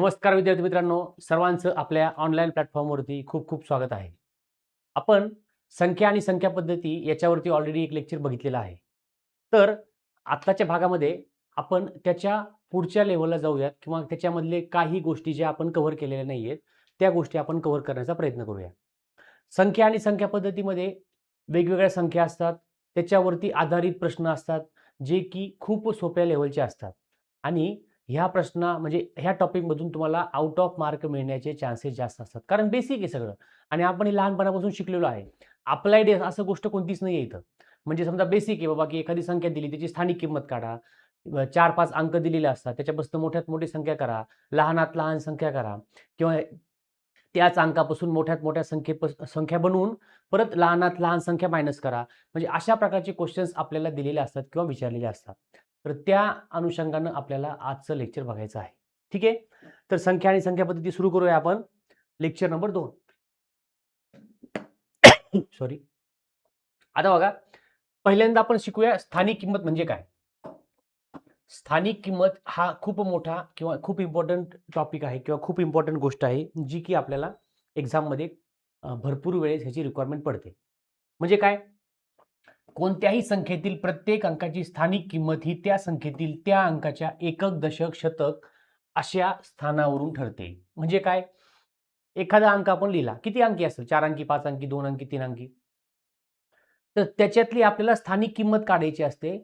नमस्कार विद्यार्थी मित्रांनो, सर्वांचं आपल्या ऑनलाईन प्लॅटफॉर्मवरती खूप खूप स्वागत आहे. आपण संख्या आणि संख्या पद्धती याच्यावरती ऑलरेडी एक लेक्चर बघितलेलं आहे. तर आत्ताच्या भागामध्ये आपण त्याच्या पुढच्या लेव्हलला जाऊयात किंवा त्याच्यामधले काही गोष्टी ज्या आपण कव्हर केलेल्या नाहीयेत, त्या गोष्टी आपण कव्हर करण्याचा प्रयत्न करूया. संख्या आणि संख्या पद्धतीमध्ये वेगवेगळ्या संख्या असतात, त्याच्यावरती आधारित प्रश्न असतात, जे की खूप सोप्या लेव्हलचे असतात आणि ह्या म्हणजे ह्या टॉपिकमधून तुम्हाला आउट ऑफ मार्क मिळण्याचे चान्सेस जास्त असतात. कारण बेसिक आहे सगळं आणि आपण हे लहानपणापासून शिकलेलो आहे. अप्लाइड आहे असं गोष्ट कोणतीच नाही आहे इथं. म्हणजे समजा बेसिक आहे बाबा, की एखादी संख्या दिली, त्याची स्थानिक किंमत काढा. 4-5 अंक दिलेले असतात. त्याच्यापासून मोठ्यात मोठी संख्या करा, लहानात लहान संख्या करा किंवा त्याच अंकापासून मोठ्यात मोठ्या संख्या बनवून परत लहानात लहान संख्या मायनस करा. म्हणजे अशा प्रकारचे क्वेश्चन्स आपल्याला दिलेले असतात किंवा विचारलेले असतात. तर त्या अनुषंगानं आपल्याला आजचं लेक्चर बघायचं आहे. ठीक आहे? तर संख्या आणि संख्या पद्धती सुरू करूया आपण. Lecture number 2. सॉरी. आता बघा, पहिल्यांदा आपण शिकूया स्थानिक किंमत म्हणजे काय? स्थानिक किंमत हा खूप मोठा किंवा खूप इम्पॉर्टंट टॉपिक आहे किंवा खूप इम्पॉर्टंट गोष्ट आहे, जी की आपल्याला एक्झाममध्ये भरपूर वेळेस ह्याची रिक्वायरमेंट पडते. म्हणजे काय? कोणत्याही संख्येतील प्रत्येक अंकाची स्थानिक किंमत ही त्या संख्येतील त्या अंकाच्या एकक, दशक, शतक अशा स्थानावरून ठरते. म्हणजे काय? एखादा अंक आपण लिहिला. किती अंकी असेल? 4 अंकी, 5 अंकी, 2 अंकी, 3 अंकी. तर त्याच्यातली आपल्याला स्थानिक किंमत काढायची असते.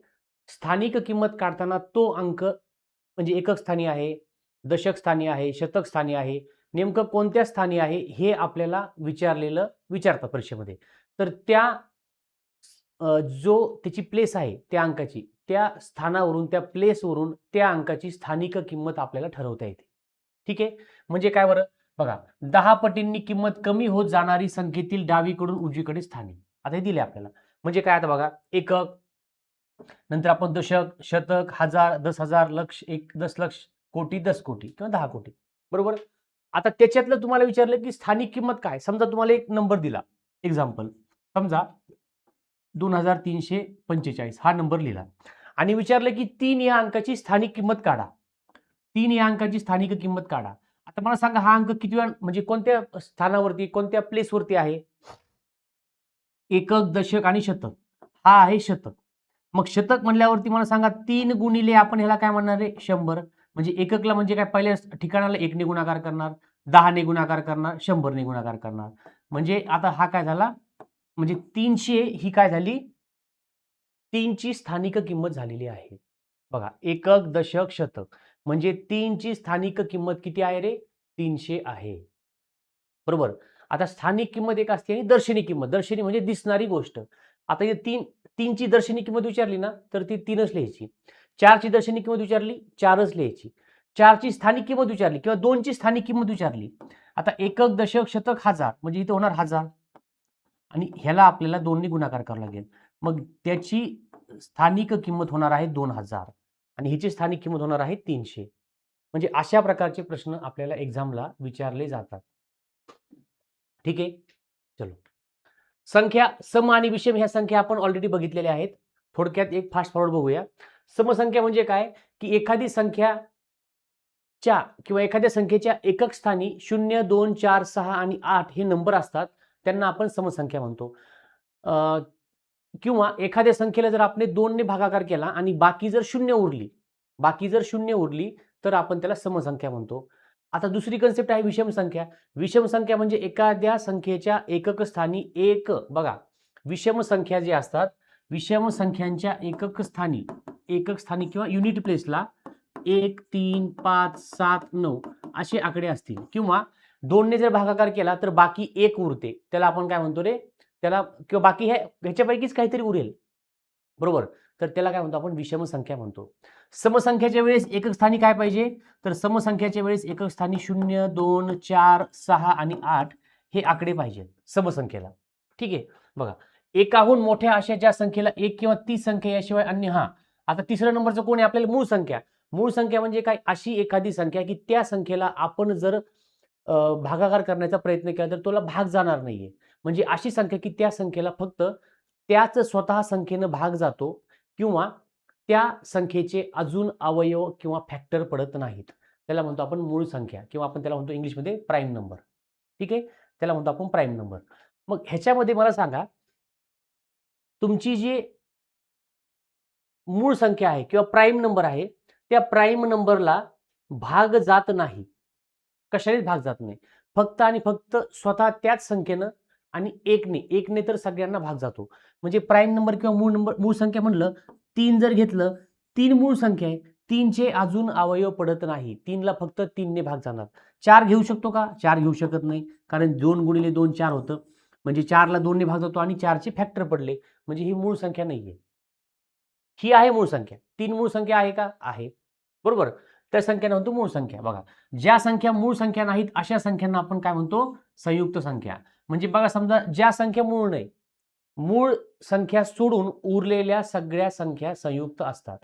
स्थानिक किंमत काढताना तो अंक म्हणजे एकक स्थानी आहे, दशक स्थानी आहे, शतक स्थानी आहे. नेमकं कोणत्या स्थानी आहे हे आपल्याला विचारतात परीक्षेमध्ये. तर जो त्याची प्लेस आहे त्या अंकाची, त्या स्थानावरून, त्या प्लेसवरून त्या अंकाची स्थानिक किंमत आपल्याला ठरवता येते. ठीक आहे? म्हणजे काय बरं? बघा, 10 पटींनी किंमत कमी होत जाणारी संख्येतील डावीकडून उजवीकडे स्थाने. आता हे दिले आपल्याला. म्हणजे काय आता बघा, एकक, नंतर आपण दशक, शतक, हजार, 10,000, लक्ष, 1 दशलक्ष, कोटी, 10 कोटी किंवा 10 कोटी. बरोबर? आता त्याच्यातलं तुम्हाला विचारलं, की स्थानिक किंमत काय? समजा तुम्हाला एक नंबर दिला. एक्झाम्पल. समजा 2345 हा नंबर लिहिला आणि विचारलं, की 3 या अंकाची स्थानिक किंमत काढा. 3 या अंकाची स्थानिक किंमत काढा. आता मला सांगा, हा अंक कितव्या म्हणजे कोणत्या स्थानावरती, कोणत्या प्लेसवरती आहे? एकक, दशक आणि शतक. हा आहे शतक. मग शतक म्हणल्यावरती मला सांगा, 3 गुणिले आपण ह्याला काय म्हणणार आहे? 100. म्हणजे एककला म्हणजे काय, पहिल्या ठिकाणाला 1 ने गुणाकार करणार, 10 ने गुणाकार करणार, 100 ने गुणाकार करणार. म्हणजे आता हा काय झाला? म्हणजे 300 ही काय झाली? 3 ची स्थानिक किंमत झालेली आहे. बघा, एकक, दशक, शतक म्हणजे 3 ची स्थानिक किंमत किती आहे रे? 300 आहे. बरोबर. आता स्थानिक किंमत एक असते आणि दर्शनी किंमत. दर्शनी म्हणजे दिसणारी गोष्ट. आता हे 3 ची दर्शनी किंमत विचारली ना, तर ती 3च लिहायची. 4 ची दर्शनी किंमत विचारली, 4च लिहायची. 4 ची स्थानिक किंमत विचारली किंवा 2 ची स्थानिक किंमत विचारली. आता एकक, दशक, शतक, हजार म्हणजे इथं होणार 1000 आणि ह्याला आपल्याला 2 ने गुणाकार करावा लागेल. मग त्याची स्थानिक किंमत होणार आहे 2000 आणि ह्याची स्थानिक किंमत होणार आहे 300. म्हणजे अशा प्रकारचे प्रश्न आपल्याला एक्झामला विचारले जातात. ठीक आहे? चलो. संख्या सम आणि विषम ह्या संख्या आपण ऑलरेडी बघितलेल्या आहेत. थोडक्यात एक फास्ट फॉरवर्ड बघूया. समसंख्या म्हणजे काय? की एखादी संख्याच्या किंवा एखाद्या संख्येच्या एकक स्थानी 0, 2, 4, 6 आणि 8 हे नंबर असतात. त्यांना आपण समसंख्या म्हणतो. किंवा एखाद्या संख्येला जर आपण 2 ने भागाकार केला आणि बाकी जर शून्य उरली, तर आपण त्याला समसंख्या म्हणतो. आता दुसरी कन्सेप्ट आहे विषम संख्या. विषम संख्या म्हणजे एखाद्या संख्येच्या एकक स्थानी बघा, विषम संख्या जे असतात, विषम संख्यांच्या एकक स्थानी किंवा युनिट प्लेसला 1, 3, 5, 7, 9 असे आकडे असतील किंवा 2 ने जर भागाकार केला तर बाकी 1 उरते. त्याला आपण काय म्हणतो रे? त्याला किंवा बाकी ह्याच्यापैकीच काहीतरी उरेल. बरोबर? तर त्याला काय म्हणतो आपण? विषम संख्या म्हणतो. समसंख्याच्या वेळेस एकक स्थानी काय पाहिजे? तर समसंख्याच्या वेळेस एकक स्थानी 0, 2, 4, 6 आणि 8 हे आकडे पाहिजेत समसंख्येला. ठीक आहे? बघा, एकाहून मोठ्या अशा ज्या संख्येला 1 किंवा ती संख्या याशिवाय अन्य आता तिसऱ्या नंबरचं कोण आहे? आपल्याला मूळ संख्या. मूळ संख्या म्हणजे काय? अशी एखादी संख्या की त्या संख्येला आपण जर भागाकार करण्याचा प्रयत्न केला तर तुला भाग जाणार नाहीये. म्हणजे अशी संख्या की त्या संख्येला फक्त त्याच स्वतः संख्येनं भाग जातो किंवा त्या संख्येचे अजून अवयव किंवा फॅक्टर पडत नाहीत. त्याला म्हणतो आपण मूळ संख्या किंवा आपण त्याला म्हणतो इंग्लिशमध्ये प्राईम नंबर. ठीक आहे, त्याला म्हणतो आपण प्राईम नंबर. मग ह्याच्यामध्ये मला सांगा, तुमची जी मूळ संख्या आहे किंवा प्राईम नंबर आहे, त्या प्राईम नंबरला भाग जात नाही. कशानेच भाग जात नाही. फक्त आणि फक्त स्वतः त्याच संख्येनं आणि एकने तर सगळ्यांना भाग जातो. म्हणजे प्राईम नंबर किंवा मूळ संख्या म्हणलं, 3 जर घेतलं, 3 मूळ संख्या आहे. 3चे अजून अवयव पडत नाही. 3ला फक्त 3ने भाग जाणार. 4 घेऊ शकतो का? 4 घेऊ शकत नाही. कारण 2 गुणिले 2 4 होतं. म्हणजे 4ला 2ने भाग जातो आणि 4चे फॅक्टर पडले. म्हणजे ही मूळ संख्या नाहीये. ही आहे मूळ संख्या. 3 मूळ संख्या आहे का? आहे. बरोबर? त्या संख्यांना म्हणतो मूळ संख्या. बघा, ज्या संख्या मूळ संख्या नाहीत अशा संख्यांना आपण काय म्हणतो? संयुक्त संख्या. म्हणजे बघा, समजा ज्या संख्या मूळ नाही, मूळ संख्या सोडून उरलेल्या सगळ्या संख्या संयुक्त असतात.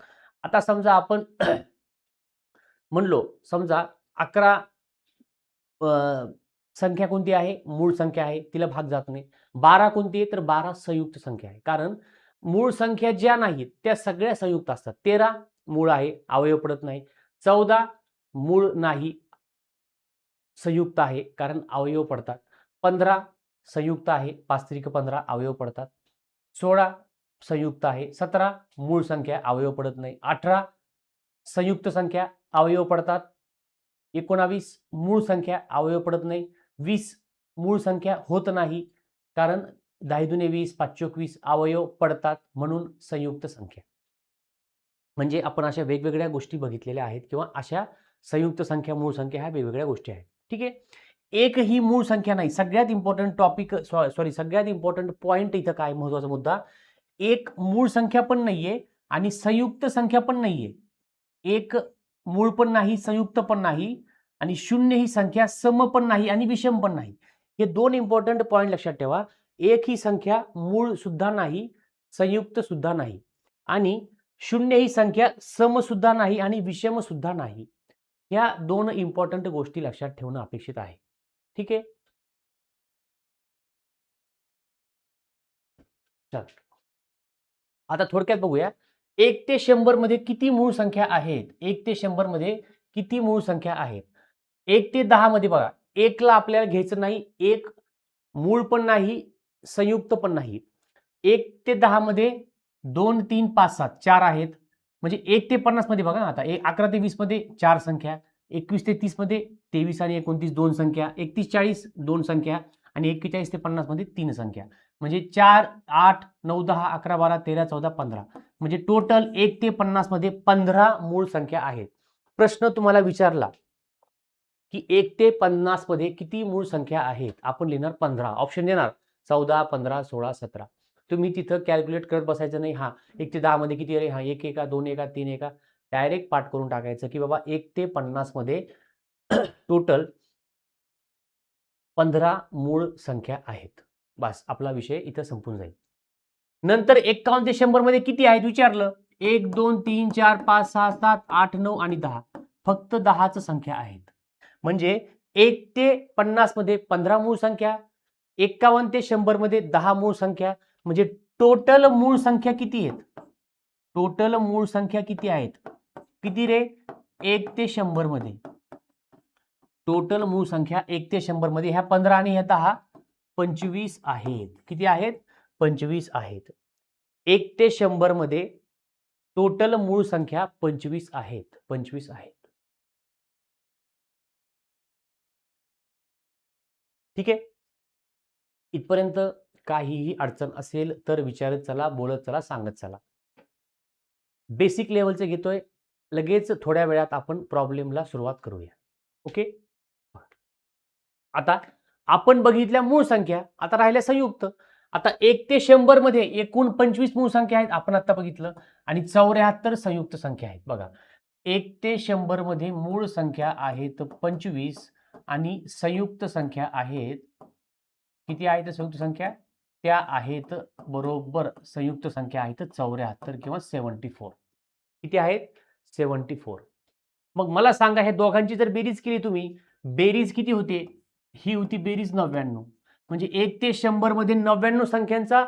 आता समजा आपण म्हणलो, समजा 11 संख्या कोणती आहे? मूळ संख्या आहे, तिला भाग जात नाही. 12 कोणती आहे? तर 12 संयुक्त संख्या आहे. कारण मूळ संख्या ज्या नाहीत त्या सगळ्या संयुक्त असतात. 13 मूळ आहे, अवयव पडत नाही. 14 मूळ नाही, संयुक्त आहे, कारण अवयव पडतात. 15 संयुक्त आहे, 5 त्रिक 15 अवयव पडतात. 16 संयुक्त आहे. 17 मूळ संख्या, अवयव पडत नाही. 18 संयुक्त संख्या, अवयव पडतात. 19 मूळ संख्या, अवयव पडत नाही. 20 मूळ संख्या होत नाही, कारण 10 दुने 20, 5 चोक 20 अवयव पडतात, म्हणून संयुक्त संख्या. म्हणजे आपण अशा वेगवेगळ्या गोष्टी बघितलेल्या आहेत किंवा अशा संयुक्त संख्या, मूळ संख्या ह्या वेगवेगळ्या गोष्टी आहेत. ठीक आहे. एक ही मूळ संख्या नाही. सगळ्यात इम्पॉर्टंट टॉपिक, सगळ्यात इम्पॉर्टंट पॉइंट इथं काय महत्वाचा मुद्दा, एक मूळ संख्या पण नाहीये आणि संयुक्त संख्या पण नाहीये. एक मूळ पण नाही, संयुक्त पण नाही आणि 0 ही संख्या सम पण नाही आणि विषम पण नाही. हे 2 इम्पॉर्टंट पॉइंट लक्षात ठेवा. एक ही संख्या मूळ सुद्धा नाही, संयुक्त सुद्धा नाही आणि 0 ही संख्या सम सुद्धा नाही आणि विषम सुद्धा नाही. या 2 इम्पॉर्टंट गोष्टी लक्षात ठेवणं अपेक्षित आहे. ठीक आहे. चल, आता थोडक्यात बघूया, 1 ते 100 मध्ये किती मूळ संख्या आहेत? 1 ते 100 मध्ये किती मूळ संख्या आहेत? 1 ते 10 मध्ये बघा, 1 ला आपल्याला घ्यायचं नाही. 1 मूळ पण नाही, संयुक्त पण नाही. 1 ते 10 मध्ये 2, 3, 5, 7 4 आहेत. म्हणजे 1 ते 50 मध्ये बघा ना, आता 11 ते 20 मध्ये 4 संख्या, 21 ते 30 मध्ये 23 आणि 29 2 संख्या, 31-40 2 संख्या आणि 41 ते 50 मध्ये 3 संख्या. म्हणजे 4, 8, 9, 10, 11, 12, 13, 14, 15. म्हणजे टोटल 1 ते 50 मध्ये 15 मूळ संख्या आहेत. प्रश्न तुम्हाला विचारला की 1 ते 50 मध्ये किती मूळ संख्या आहेत? आपण लिहिणार 15. ऑप्शन देणार 14, 15, 16, 17. तुम्ही तिथं कॅल्क्युलेट करत बसायचं नाही. 1 ते 10 मध्ये किती आले? 1 एका, 2 एका, 3 एका. डायरेक्ट पाठ करून टाकायचं की बाबा 1 ते 50 मध्ये टोटल 15 मूळ संख्या आहेत. बस, आपला विषय इथं संपून जाईल. नंतर 51 ते 100 मध्ये किती आहेत विचारलं. 1, 2, 3, 4, 5, 6, 7, 8, 9 आणि 10. फक्त 10च संख्या आहेत. म्हणजे 1 ते 50 मध्ये 15 मूळ संख्या, 51 ते 100 मध्ये 10 मूळ संख्या. म्हणजे टोटल मूळ संख्या किती आहेत? टोटल मूळ संख्या किती आहेत? किती रे? 1 ते 100 मध्ये टोटल मूळ संख्या 1 ते 100 मध्ये ह्या 15 आणि ह्या 10 25 आहेत. किती आहेत? 25 आहेत. 1 ते 100 मध्ये टोटल मूळ संख्या 25 आहेत. 25 आहेत. ठीक आहे. इथपर्यंत काहीही अडचण असेल तर विचारत चला, बोलत चला, सांगत चला. बेसिक लेवलचे घेतोय. लगेच थोड्या वेळात आपण प्रॉब्लेमला सुरुवात करूया. ओके. आता आपण बघितल्या मूळ संख्या, आता राहिल्या संयुक्त. आता 1 ते 100 मध्ये एकूण 25 मूळ संख्या आहेत, आपण आता बघितलं, आणि 74 संयुक्त संख्या आहेत. बघा, 1 ते 100 मध्ये मूळ संख्या आहेत 25 आणि संयुक्त संख्या आहेत, किती आहेत संयुक्त संख्या? त्या आहेत बरोबर, संयुक्त संख्या आहेत 74 किंवा 74. किती आहेत? 74. मग मला सांगा, हे दोघांची जर बेरीज केली तुम्ही, बेरीज किती होते? ही होती बेरीज 99. म्हणजे 1 ते 100 मध्ये 99 संख्यांचा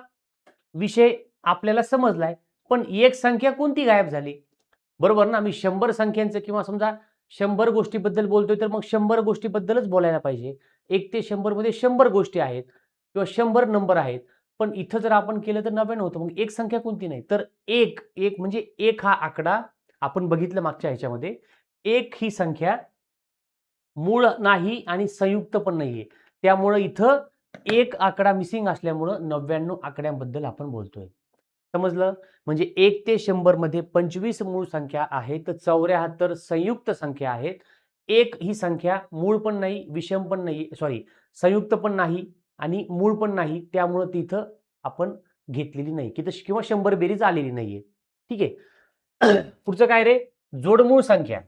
विषय आपल्याला समजलाय. पण एक संख्या कोणती गायब झाली? बरोबर ना? मी 100 संख्यांचं किंवा समजा 100 गोष्टीबद्दल बोलतोय तर मग 100 गोष्टीबद्दलच बोलायला पाहिजे. 1 ते 100 मध्ये 100 गोष्टी आहेत किंवा 100 नंबर आहेत. पण इथं जर आपण केलं तर 99 होतं. मग एक संख्या कोणती नाही? तर 1 म्हणजे 1 हा आकडा आपण बघितलं मागच्या ह्याच्यामध्ये. 1 ही संख्या मूळ नाही आणि संयुक्त पण नाहीये. त्यामुळं इथं 1 आकडा मिसिंग असल्यामुळं 99 आकड्यांबद्दल आपण बोलतोय. समजलं? म्हणजे 1 ते 100 मध्ये 25 मूळ संख्या आहेत, तर 74 संयुक्त संख्या आहेत. 1 ही संख्या मूळ पण नाही, विषम पण नाही, सॉरी संयुक्त पण नाही आणि मूळ पण नाही. त्यामुळं तिथं आपण घेतलेली नाही किंवा 100 बेरीज आलेली नाहीये. ठीक आहे. पुढचं काय रे? जोडमूळ संख्या.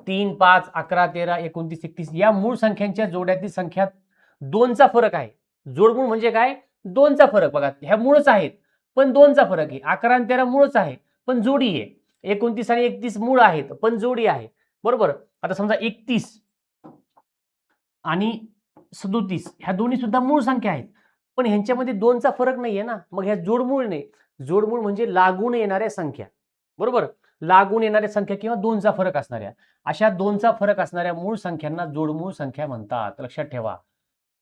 3, 5, 11, 13, 29, 31 या मूळ संख्यांच्या जोड्यातील संख्या 2चा फरक आहे. जोडमूळ म्हणजे काय? 2चा फरक बघा. ह्या मूळच आहेत, पण 2चा फरक आहे. 11 आणि 13 मूळच आहे, पण जोडी आहे. 29 आणि 31 मूळ आहेत, पण जोडी आहे. बरोबर? आता समजा 31 आणि 37 ह्या दोन्ही सुद्धा मूळ संख्या आहेत. पण ह्यांच्यामध्ये 2चा फरक नाहीये ना. मग ह्या जोडमूळ नाही. जोडमूळ म्हणजे लागून येणाऱ्या संख्या. बरोबर? लागून येणाऱ्या संख्या किंवा 2चा फरक असणाऱ्या. अशा 2चा फरक असणाऱ्या मूळ संख्यांना जोडमूळ संख्या म्हणतात. लक्षात ठेवा.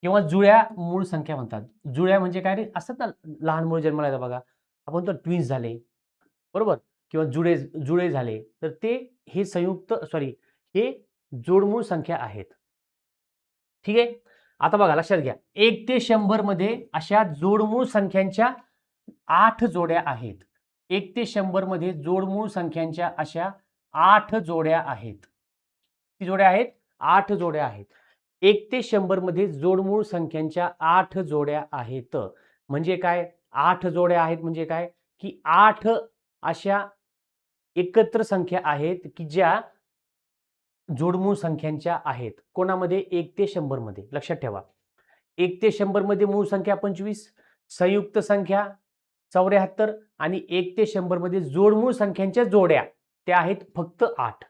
किंवा जुळ्या मूळ संख्या म्हणतात. जुळ्या म्हणजे काय रे? असतात ना लहान मूळ जन्माला येतं बघा. आपण म्हणतो ट्विन्स झाले. बरोबर? किंवा जुळे जुळे झाले. तर ते हे संयुक्त सॉरी हे जोडमूळ संख्या आहेत. ठीक आहे. आता बघा लक्षात घ्या. 1 ते 100 मध्ये अशा जोडमूळ संख्यांच्या 8 जोड्या आहेत. 1 ते 100 मध्ये जोडमूळ संख्यांच्या अशा 8 जोड्या आहेत. किती जोड्या आहेत? 8 जोड्या आहेत. 1 ते 100 मध्ये जोडमूळ संख्यांच्या 8 जोड्या आहेत. म्हणजे काय? 8 जोड्या आहेत म्हणजे काय? की 8 अशा एकत्र संख्या आहेत की ज्या जोडमूळ संख्यांच्या आहेत. कोणामध्ये? 1 ते 100 मध्ये. लक्षात ठेवा. 1 ते 100 मध्ये मूळ संख्या 25, संयुक्त संख्या 74 आणि 1 ते 100 मध्ये जोडमूळ संख्यांच्या जोड्या त्या आहेत फक्त 8.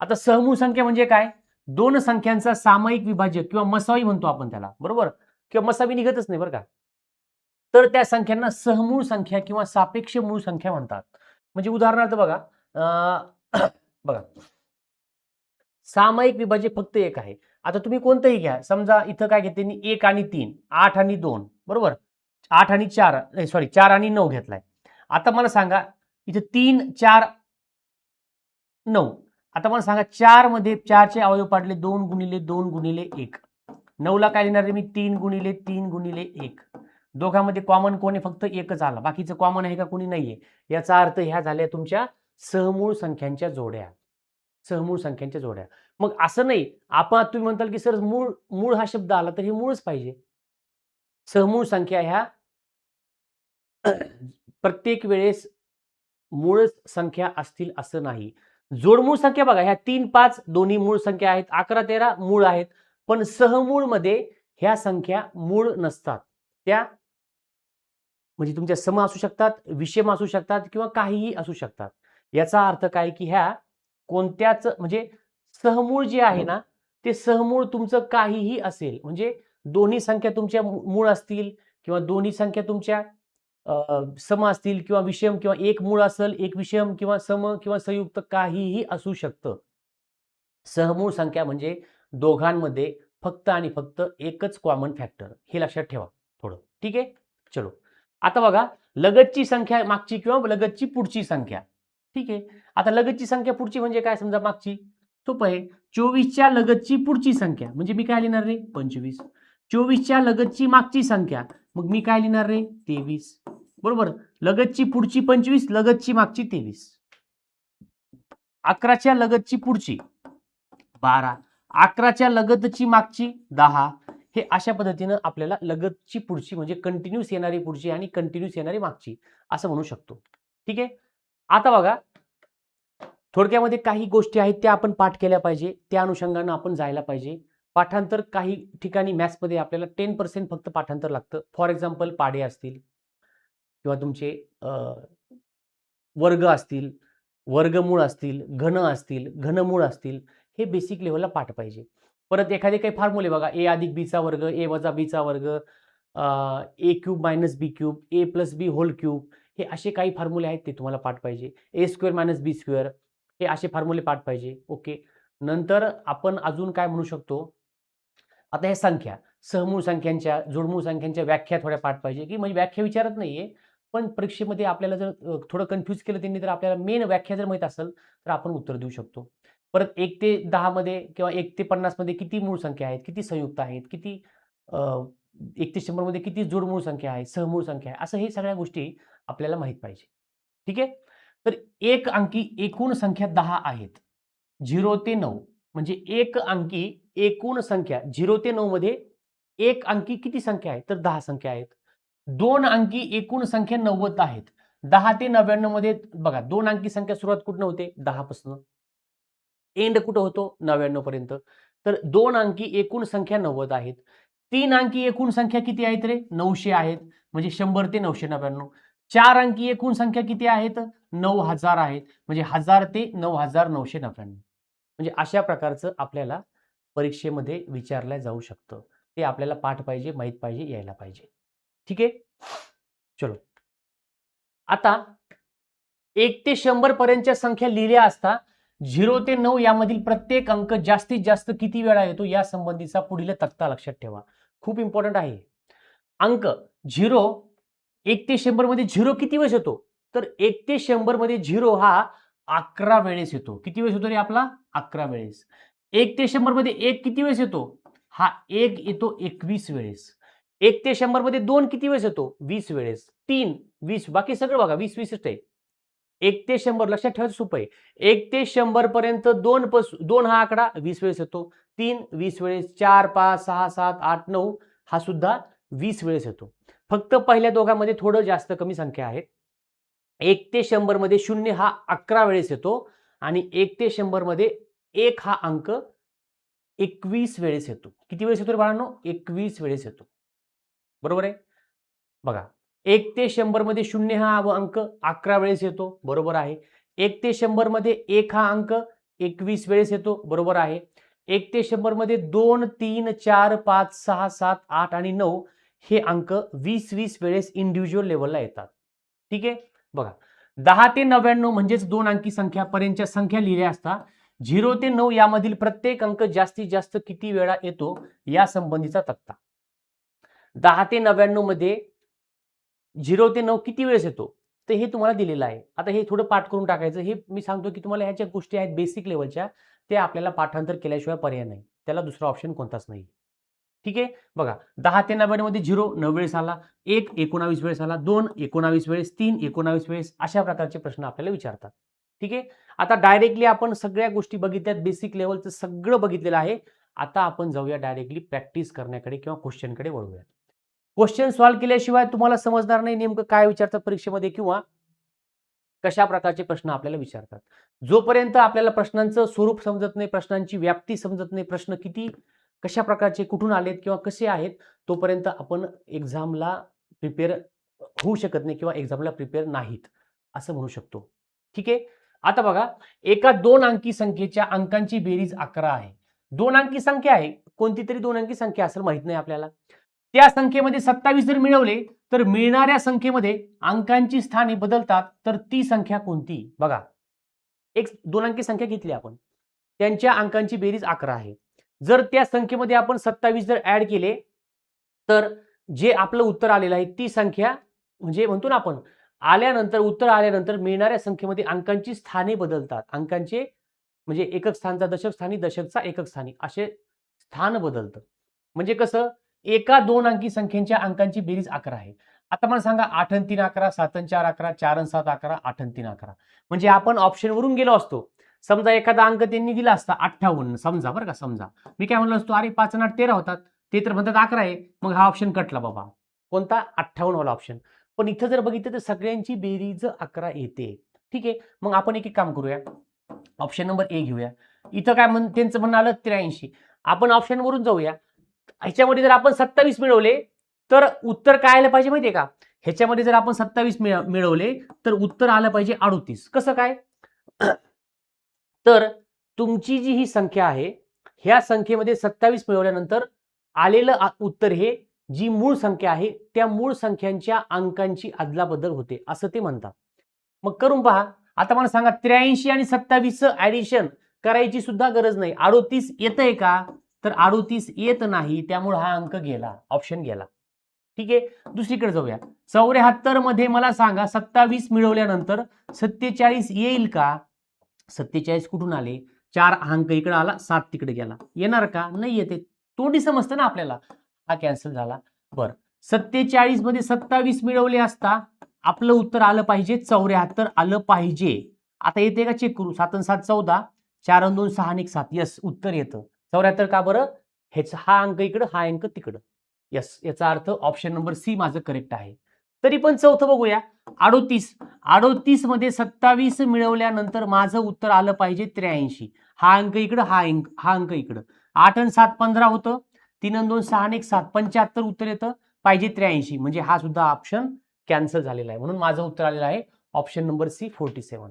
आता सहमूळ संख्या म्हणजे काय? दोन संख्यांचा सामायिक विभाजक किंवा मसावी म्हणतो आपण त्याला. बरोबर? किंवा मसावी निघतच नाही बरं का. तर त्या संख्यांना सहमूळ संख्या किंवा सापेक्ष मूळ संख्या म्हणतात. म्हणजे उदाहरणार्थ बघा बघा सामायिक विभाजक फक्त एक आहे. आता तुम्ही कोणतंही घ्या. समजा इथं काय घेतले मी 1 आणि 3, 8 आणि 2 बरोबर? 8 आणि 4 सॉरी 4 आणि 9 घेतलाय. आता मला सांगा इथे 3, 4, 9. आता मला सांगा 4 मध्ये 4 चे अवयव पाडले 2 गुणिले 2 गुणिले 1. 9 ला काय लिहिणार आहे मी 3 गुणिले 3 गुणिले 1. दोघांमध्ये कॉमन कोण आहे? फक्त एकच आला. बाकीचं कॉमन आहे का? कोणी नाहीये. याचा अर्थ ह्या झाल्या तुमच्या सहमूळ संख्यांच्या जोड्या. सहमूळ संख्यांच्या जोड्या. मग असं नाही आपण तुम्ही म्हणताल की सर मूळ मूळ हा शब्द आला तर हे मूळच पाहिजे. सहमूळ संख्या ह्या प्रत्येक वेळेस मूळच संख्या असतील असं नाही. जोडमूळ संख्या बघा ह्या 3, 5 दोन्ही मूळ संख्या आहेत. 11, 13 मूळ आहेत. पण सहमूळ मध्ये ह्या संख्या मूळ नसतात. त्या म्हणजे तुमच्या सम असू शकतात, विषम असू शकतात किंवा काहीही असू शकतात. याचा अर्थ काय की ह्या कोणत्याच म्हणजे सहमूळ जे आहे ना, ते सहमूळ तुमचं काहीही असेल. म्हणजे दोन्ही संख्या तुमच्या मूळ असतील किंवा दोन्ही संख्या तुमच्या सम असतील किंवा विषम किंवा एक मूळ असेल, एक विषम किंवा सम किंवा संयुक्त काहीही असू शकतं. सहमूळ संख्या म्हणजे दोघांमध्ये फक्त आणि फक्त एकच कॉमन फॅक्टर. हे लक्षात ठेवा थोडं. ठीक आहे? चलो. आता बघा लगतची संख्या मागची किंवा लगतची पुढची संख्या. ठीक आहे. आता लगतची संख्या पुढची म्हणजे काय समजा मागची? सोपं आहे. 24च्या लगतची पुढची संख्या म्हणजे मी काय लिहिणार रे? 25. 24च्या लगतची मागची संख्या मग मी काय लिहिणार रे? 23. बरोबर? लगतची पुढची 25, लगतची मागची 23. 11च्या लगतची पुढची 12. 11च्या लगतची मागची 10. हे अशा पद्धतीनं आपल्याला लगतची पुढची म्हणजे कंटिन्यूस येणारी पुढची आणि कंटिन्यूस येणारी मागची असं म्हणू शकतो. ठीक आहे. आता बघा थोडक्यामध्ये काही गोष्टी आहेत त्या आपण पाठ केल्या पाहिजे. त्या अनुषंगानं आपण जायला पाहिजे. पाठांतर काही ठिकाणी मॅथ्समध्ये आपल्याला 10% फक्त पाठांतर लागतं. फॉर एक्झाम्पल पाढे असतील किंवा तुमचे वर्ग असतील, वर्गमूळ असतील, घन असतील, घनमूळ असतील, हे बेसिक लेव्हलला पाठ पाहिजे. परत एखादे काही फॉर्म्युले बघा a अधिक b चा वर्ग, a वजा b चा वर्ग, a cube minus b cube, a plus b whole cube, हे असे काही फॉर्म्युले आहेत ते तुम्हाला पाठ पाहिजे. a square minus b square, हे असे फॉर्म्युले पाठ पाहिजे. ओके. नंतर आपण अजून काय म्हणू शकतो, आता ह्या संख्या, सहमूळ संख्यांच्या, जोडमूळ संख्यांच्या व्याख्या थोड्या पाठ पाहिजे, की म्हणजे व्याख्या विचारत नाहीये, पण परीक्षेमध्ये आपल्याला जर थोडं कन्फ्यूज केलं त्यांनी, तर आपल्याला मेन व्याख्या जर माहीत असेल, तर आपण उत्तर देऊ शकतो. परत 1 ते 10 मध्ये किंवा 1 ते 50 मध्ये किती मूळ संख्या आहेत, किती संयुक्त आहेत, किती अ, 1 ते 100 मध्ये किती जोडमूळ संख्या आहे, सहमूळ संख्या आहे, असं हे सगळ्या गोष्टी आपल्याला माहीत पाहिजे. ठीक आहे? तर एक अंकी एकूण संख्या 10 आहेत. 0 ते 9 म्हणजे एक अंकी एकूण संख्या 0 ते 9 मध्ये एक अंकी किती संख्या आहे? तर 10 संख्या आहेत. 2 अंकी एकूण संख्या 90 आहेत. 10 ते 99 मध्ये बघा 2 अंकी संख्या सुरुवात कुठनं होते? 10 पासून. एंड कुठं होतो? 99 पर्यंत. तर 2 अंकी एकूण संख्या 90 आहेत. 3 अंकी एकूण संख्या किती आहेत रे? 900 आहेत. म्हणजे 100 ते 999. 4 अंकी एकूण संख्या किती आहेत? 9000 आहेत. म्हणजे 1000 ते 9999. म्हणजे अशा प्रकारचं आपल्याला परीक्षेमध्ये विचारलं जाऊ शकतं. ते आपल्याला पाठ पाहिजे, माहीत पाहिजे, यायला पाहिजे. ठीक आहे? चलो. आता 1 ते 100 पर्यंतच्या संख्या लिहिल्या असता 0 ते 9 यामधील प्रत्येक अंक जास्तीत जास्त किती वेळा येतो या संबंधीचा पुढील तक्ता लक्षात ठेवा. खूप इम्पॉर्टंट आहे. अंक 0 1 ते 100 मध्ये 0 किती वेळेस येतो? तर 1 ते 100 मध्ये 0 हा 11 वेळेस येतो. किती वेळेस येतो रे आपला? 11 वेळेस. 1 ते 100 मध्ये 1 किती वेळेस येतो? हा 1 येतो 21 वेळेस. 1 ते 100 मध्ये 2 किती वेळेस येतो? 20 वेळेस. 3 20 बाकी सगळं बघा 20 आहे. 1 ते 100 लक्षात ठेवायचं सोपं आहे. 1 ते 100 पर्यंत 2 हा आकडा 20 वेळेस येतो. 3 20 वेळेस, 4 5 6 7 8 9 हा सुद्धा 20 वेळेस येतो. फक्त पहिल्या दोघांमध्ये थोडं जास्त कमी संख्या आहे. 1 ते 100 मध्ये 0 हा 11 वेळेस येतो आणि 1 ते 100 मध्ये 1 हा अंक 21 वेळेस येतो. किती वेळेस येतो रे बाळांनो? 21 वेळेस येतो. बरोबर आहे? बघा 1 ते 100 मध्ये 0 हा अंक 11 वेळेस येतो. बरोबर आहे. 1 ते 100 मध्ये 1 हा अंक 21 वेळेस येतो. बरोबर आहे. 1 ते 100 मध्ये 2, 3, 4, 5, 6, 7, 8 आणि 9 हे अंक 20-20 वेळेस इंडिव्हिज्युअल लेव्हलला येतात. ठीक आहे? बघा 10 ते 99 म्हणजेच 2 अंकी संख्या पर्यंतच्या संख्या लिहिल्या असता 0 ते 9 यामधील प्रत्येक अंक जास्तीत जास्त किती वेळा येतो या संबंधीचा तक्ता. 10 ते 99 मध्ये 0 ते 9 किती वेळेस येतो? तर हे तुम्हाला दिलेलं आहे. आता हे थोडं पाठ करून टाकायचं. हे मी सांगतो की तुम्हाला ह्या ज्या गोष्टी आहेत बेसिक लेव्हलच्या, त्या आपल्याला पाठांतर केल्याशिवाय पर्याय नाही. त्याला दुसरा ऑप्शन कोणताच नाही. ठीक आहे? बघा 10 ते 99 मध्ये 0 9 वेळेस आला, 1 19 वेळेस आला, 2 19 वेळेस, 3 19 वेळेस अशा प्रकारचे प्रश्न आपल्याला विचारतात. ठीक आहे? आता डायरेक्टली आपण सगळ्या गोष्टी बघितल्यात, बेसिक लेव्हलचं सगळं बघितलेलं आहे. आता आपण जाऊया डायरेक्टली प्रॅक्टिस करण्याकडे किंवा क्वेश्चनकडे वळूया. क्वेश्चन सॉल्व्ह केल्याशिवाय तुम्हाला समजणार नाही नेमकं काय विचारतात परीक्षेमध्ये किंवा कशा प्रकारचे प्रश्न आपल्याला विचारतात. जोपर्यंत आपल्याला प्रश्नांचं स्वरूप समजत नाही, प्रश्नांची व्याप्ती समजत नाही, प्रश्न किती कशा प्रकारचे कुठून आलेत किंवा कसे आहेत, तोपर्यंत आपण एक्झामला प्रिपेअर होऊ शकत नाही किंवा एक्झामला प्रिपेअर नाहीत, असं म्हणू शकतो. ठीक आहे? आता बघा, एका 2 अंकी संख्येच्या अंकांची बेरीज 11 आहे. 2 अंकी संख्या आहे, कोणती तरी 2 अंकी संख्या असेल माहित नाही आपल्याला. त्या संख्येमध्ये 27 जर मिळवले, तर मिळणाऱ्या संख्येमध्ये अंकांची स्थाने बदलतात, तर ती संख्या कोणती? बघा, एक 2 अंकी संख्या घेतली आपण. त्यांच्या अंकांची बेरीज 11 आहे. जर त्या संख्येमध्ये आपण 27 जर ॲड केले, तर जे आपलं उत्तर आलेलं आहे ती संख्या म्हणजे म्हणतो ना आपण आल्यानंतर उत्तर आल्यानंतर मिळणाऱ्या संख्येमध्ये अंकांची स्थाने बदलतात. अंकांचे म्हणजे एकक स्थानचा दशक स्थानी, दशकचा एकक स्थानी असे स्थान बदलतं. म्हणजे कसं एका 2 अंकी संख्येच्या अंकांची बेरीज 11 आहे. आता मला सांगा 8 अन् 3 11, 7 अन् 4 11, 4 अन् 7 11, 8 अन् 3 11. म्हणजे आपण ऑप्शनवरून गेलो असतो. समजा एखादा अंक त्यांनी दिला असता 58 समजा बरं का समजा. मी काय म्हणलो असतो अरे 5 अन् 8 13 होतात. ते तर म्हणतात 11 आहे. मग हा ऑप्शन कटला बाबा. कोणता? 58 वाला ऑप्शन. पण इथं जर बघितलं तर सगळ्यांची बेरीज 11 येते. ठीक आहे. मग आपण एक काम करूया. ऑप्शन नंबर ए घेऊया. इथं काय त्यांचं म्हणणं आलं 83. आपण ऑप्शनवरून जाऊया. ह्याच्यामध्ये जर आपण 27 मिळवले, तर उत्तर काय आलं पाहिजे माहितीये का? ह्याच्यामध्ये जर आपण 27 मिळवले, तर उत्तर आलं पाहिजे 38. कसं काय? तर तुमची जी ही संख्या आहे, ह्या संख्येमध्ये 27 मिळवल्यानंतर आलेलं उत्तर हे जी मूळ संख्या आहे, त्या मूळ संख्यांच्या अंकांची अदलाबदल होते, असं ते म्हणतात. मग करून पहा. आता मला सांगा 83 आणि 27 ऍडिशन करायची सुद्धा गरज नाही. 38 येतंय का? तर 38 येत नाही, त्यामुळे हा अंक गेला, ऑप्शन गेला. ठीक आहे, दुसरीकडे जाऊया. 74 मध्ये मला सांगा 27 मिळवल्यानंतर 47 येईल का? 47 कुठून आले? 4 अंक इकडे आला, 7 तिकडे गेला. येणार का? नाही येते. तोंडी समजतं ना आपल्याला. हा कॅन्सल झाला. बरं, 47 मध्ये 27 मिळवले असता आपलं उत्तर आलं पाहिजे 74 आलं पाहिजे. आता येते का चेक करू? 7 आणि 7 14, 4 आणि 2 6 आणि 1 7. यस, उत्तर येतं 74. का बरं? हा अंक इकडं, हा अंक तिकडं. यस, याचा अर्थ ऑप्शन नंबर सी माझं करेक्ट आहे. तरी पण चौथं बघूया. 38 मध्ये 27 मिळवल्यानंतर माझं उत्तर आलं पाहिजे 83. हा अंक इकडं, हा अंक इकडं. 8 आणि 7 15 होतं. 3 आणि 2 6 आणि 1 7, 75 उत्तर येतं पाहिजे 83. म्हणजे हा सुद्धा ऑप्शन कॅन्सल झालेला आहे. म्हणून माझं उत्तर आलेलं आहे ऑप्शन नंबर सी 47.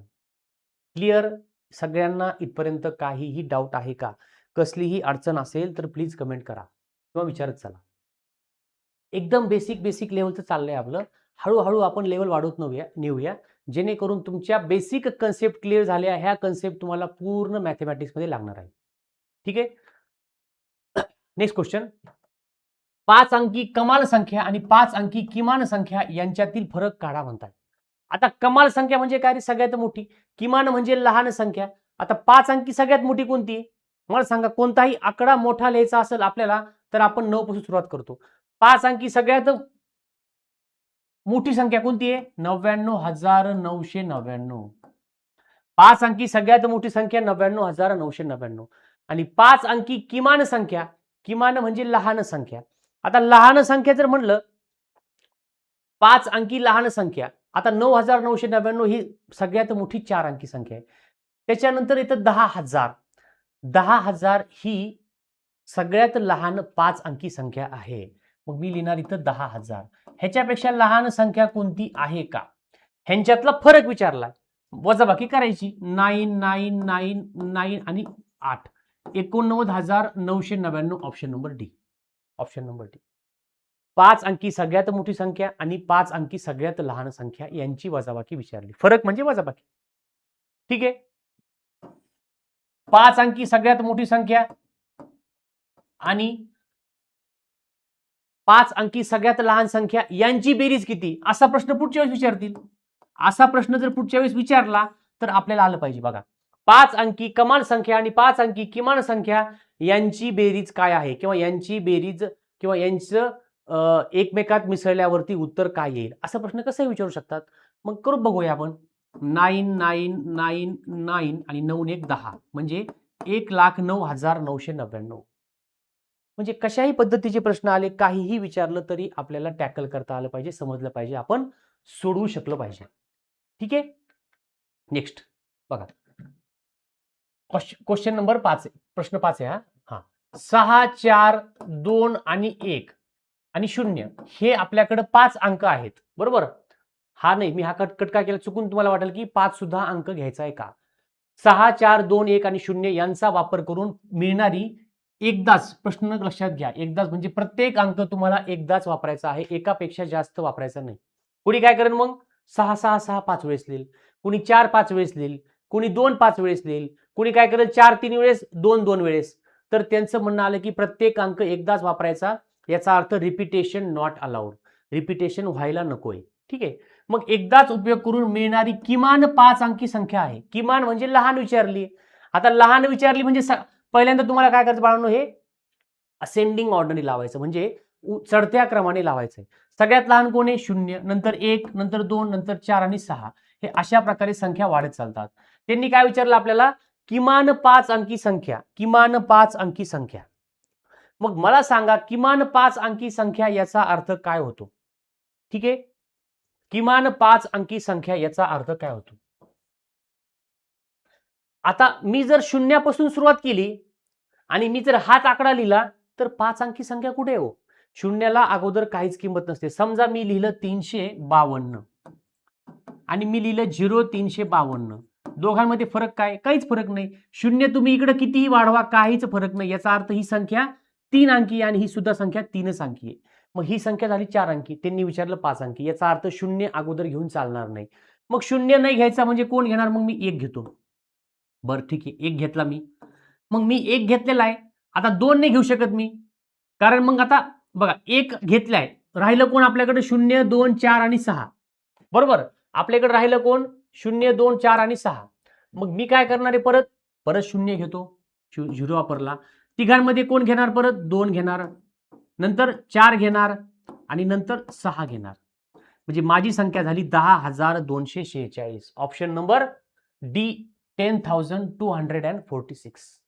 क्लिअर? सगळ्यांना इथपर्यंत काहीही डाऊट आहे का? कसलीही अडचण असेल तर प्लीज कमेंट करा किंवा विचारत चला. एकदम बेसिक लेवलचं चाललंय आपलं. हळूहळू आपण लेवल वाढवत नेऊया जेणेकरून तुमच्या बेसिक कन्सेप्ट क्लिअर झाल्या. ह्या कन्सेप्ट तुम्हाला पूर्ण मॅथमॅटिक्समध्ये लागणार आहे. ठीक आहे, नेक्स्ट क्वेश्चन. 5 अंकी कमाल संख्या आणि 5 अंकी किमान संख्या यांच्यातील फरक काढा म्हणतात. आता कमाल संख्या म्हणजे काय रे? सगळ्यात मोठी. किमान म्हणजे लहान संख्या. आता 5 अंकी सगळ्यात मोठी कोणती आहे? मला सांगा. कोणताही आकडा मोठा लिहायचा असेल आपल्याला तर आपण 9 पासून सुरुवात करतो. 5 अंकी सगळ्यात मोठी संख्या कोणती आहे? 99,999. 5 अंकी सगळ्यात मोठी संख्या 99,999. आणि 5 अंकी किमान संख्या, किमान म्हणजे लहान संख्या. आता लहान संख्या जर म्हणलं 5 अंकी लहान संख्या, आता 9,999 ही सगळ्यात मोठी 4 अंकी संख्या आहे. त्याच्यानंतर येतं 10,000. 10,000 ही सगळ्यात लहान 5 अंकी संख्या आहे. मग मी लिहिणार इथं 10,000. ह्याच्यापेक्षा लहान संख्या कोणती आहे का? ह्यांच्यातला फरक विचारला, वजाबाकी करायची. 9,999 आणि 8, 89,999. Option number D. Option number D. 5 अंकी सगळ्यात मोठी संख्या आणि 5 अंकी सगळ्यात लहान संख्या यांची वजाबाकी विचारली. फरक म्हणजे वजाबाकी. ठीक आहे, 5 अंकी सगळ्यात मोठी संख्या आणि 5 अंकी सगळ्यात लहान संख्या यांची बेरीज किती, असा प्रश्न पुढच्या वेळेस विचारतील. असा प्रश्न जर पुढच्या वेळेस विचारला तर आपल्याला आलं पाहिजे. बघा, 5 अंकी कमाल संख्या आणि 5 अंकी किमान संख्या यांची बेरीज काय आहे, किंवा यांची बेरीज किंवा यांचं एकमेकात मिसळल्यावरती उत्तर काय येईल, असा प्रश्न कसा विचारू शकतात. मग करू बघूया आपण. 9,999 आणि 9 1 10 म्हणजे 1,09,999. म्हणजे कशाही पद्धतीचे प्रश्न आले, काहीही विचारलं तरी आपल्याला टॅकल करता आलं पाहिजे, समजलं पाहिजे, आपण सोडवू शकलो पाहिजे. ठीक आहे, नेक्स्ट बघा. क्वेश्चन नंबर 5, प्रश्न 5 आहे हा. 6 4 2 आणि 1 आणि 0 हे आपल्याकडे 5 अंक आहेत, बरोबर. हा नाही, मी हा कट का केला चुकून, तुम्हाला वाटेल की 5 सुद्धा अंक घ्यायचा आहे का. 6 4 2 1 आणि 0 यांचा वापर करून मिळणारी एकदाच, प्रश्न लक्षात घ्या, एकदाच म्हणजे प्रत्येक अंक तुम्हाला एकदाच वापरायचा आहे, एकापेक्षा जास्त वापरायचा नाही. कुणी काय करेल मग 6 6 6 5 वेळेस लिहिल, कुणी 4 5 वेळेस लिहिल, कुणी 2 5 वेळेस लिहिल, कुणी काय करेल 4 3 वेळेस, 2 2 वेळेस. तर त्यांचं म्हणणं आलं की प्रत्येक अंक एकदाच वापरायचा. याचा अर्थ रिपिटेशन नॉट अलाउड, रिपिटेशन व्हायला नकोय. ठीक आहे, मग एकदाच उपयोग करून मिळणारी किमान 5 अंकी संख्या आहे. किमान म्हणजे लहान विचारली. आता लहान विचारली म्हणजे पहिल्यांदा तुम्हाला काय करायचं बाळांनो, हे असेंडिंग ऑर्डरने लावायचं, म्हणजे चढत्या क्रमाने लावायचं. सगळ्यात लहान कोण आहे? 0, नंतर 1, नंतर 2, नंतर 4 आणि 6. हे अशा प्रकारे संख्या वाढत चालतात. त्यांनी काय विचारलं आपल्याला? किमान 5 अंकी संख्या, किमान 5 अंकी संख्या. मग मला सांगा, किमान 5 अंकी संख्या याचा अर्थ काय होतो? ठीक आहे, किमान 5 अंकी संख्या याचा अर्थ काय होतो? आता मी जर शून्यापासून सुरुवात केली आणि मी जर हाच आकडा लिहिला तर 5 अंकी संख्या कुठे हो? शून्याला अगोदर काहीच किंमत नसते. समजा मी लिहिलं 352 आणि मी लिहिलं 0352. दोघांमध्ये फरक काय? काहीच फरक नाही. शून्य तुम्ही इकडे कितीही वाढवा, काहीच फरक नाही. याचा अर्थ ही संख्या 3 अंकी आणि ही सुद्धा संख्या 3च अंकी आहे. मग ही संख्या झाली 4 अंकी. त्यांनी विचारलं 5 अंकी. याचा अर्थ शून्य अगोदर घेऊन चालणार नाही. मग 0 नाही घ्यायचा म्हणजे कोण घेणार? मग मी 1 घेतो. बरं ठीक आहे, 1 घेतला मी. मग मी 1 घेतलेला आहे. आता 2 नाही घेऊ शकत मी. कारण मग आता बघा 1 घेतलाय. राहिलं कोण आपल्याकडे? 0, 2, 4 आणि 6. बरोबर? आपल्याकडे राहिलं कोण? 0, 2, 4 आणि 6. मग मी काय करणार आहे परत? परत 0 घेतो. 0 वापरला. तिघांमध्ये कोण घेणार परत? 2 घेणार. नंतर 4 घेणार आणि नंतर 6 घेणार. म्हणजे माझी संख्या झाली 10,246. Option number D 10,246.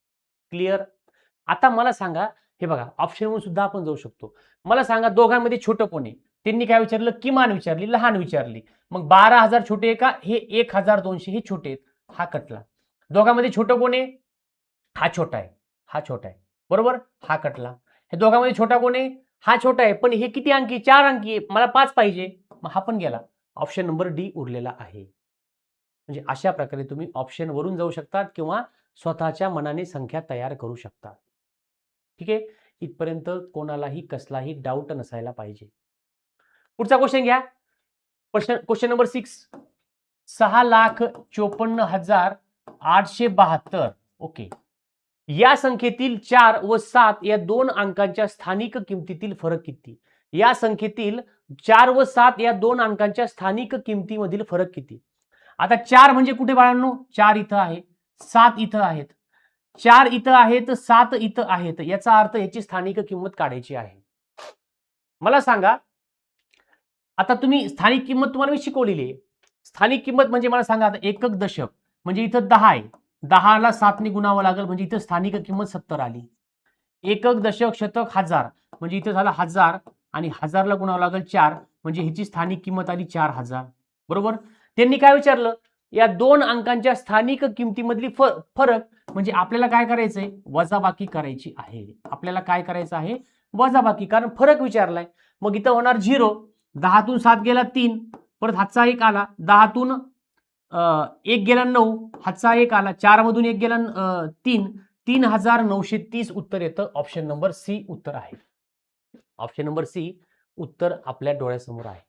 क्लिअर? आता मला सांगा, हे बघा ऑप्शनवर सुद्धा आपण जाऊ शकतो. मला सांगा दोघांमध्ये छोटं कोण आहे? त्यांनी काय विचारलं? किमान विचारली, लहान विचारली. मग 12,000 छोटे आहे का? हे 1,200 हे छोटे आहेत. हा कटला. दोघांमध्ये छोटं कोण आहे? हा छोटा आहे. हा छोटा आहे. बरोबर? हा कटला. हे दोघांमध्ये छोटा कोण आहे? हा छोटा आहे. पण हे किती अंकी? 4 अंकी आहे. मला 5 पाहिजे. मग हा पण गेला. ऑप्शन नंबर डी उरलेला आहे. म्हणजे अशा प्रकारे तुम्ही ऑप्शन वरून जाऊ शकतात किंवा स्वतःच्या मनाने संख्या तयार करू शकता. ठीक आहे? इथपर्यंत कोणालाही कसलाही डाऊट नसायला पाहिजे. पुढचा क्वेश्चन घ्या. Question number 6. 6,54,872. ओके. या संख्येतील 4 व 7 या दोन अंकांच्या स्थानिक किमतीतील फरक किती? या संख्येतील 4 व 7 या दोन अंकांच्या स्थानिक किमतीमधील फरक किती? आता 4 म्हणजे कुठे बाळांनो? 4 इथं आहे, 7 इथं आहेत. 4 इथं आहेत, 7 इथं आहेत. याचा अर्थ याची स्थानिक किंमत काढायची आहे. मला सांगा, आता तुम्ही स्थानिक किंमत तुम्हाला मी शिकवलेली आहे. स्थानिक किंमत म्हणजे मला सांगा, आता एकक दशक म्हणजे इथं 10 आहे. 10ला 7 ने गुणावं लागेल म्हणजे इथं स्थानिक किंमत 70 आली. एकक दशक शतक हजार म्हणजे इथं झालं 1000 आणि 1000ला गुणावं लागेल 4 म्हणजे ह्याची स्थानिक किंमत आली 4000. बरोबर? त्यांनी काय विचारलं? या दोन अंकांच्या स्थानिक किमतीमधली फरक म्हणजे आपल्याला काय करायचंय? वजाबाकी करायची आहे. आपल्याला काय करायचं आहे? वजाबाकी. कारण फरक विचारलाय. मग इथं होणार 0. 10तून 7 गेला 3. परत हातचा 1 आला. 10तून 1 गेला 9. हातचा 1 आला. 4 मधून 1 गेला 3. 3930 उत्तर येतं. ऑप्शन नंबर सी उत्तर आहे. ऑप्शन नंबर सी उत्तर आपल्या डोळ्यासमोर आहे.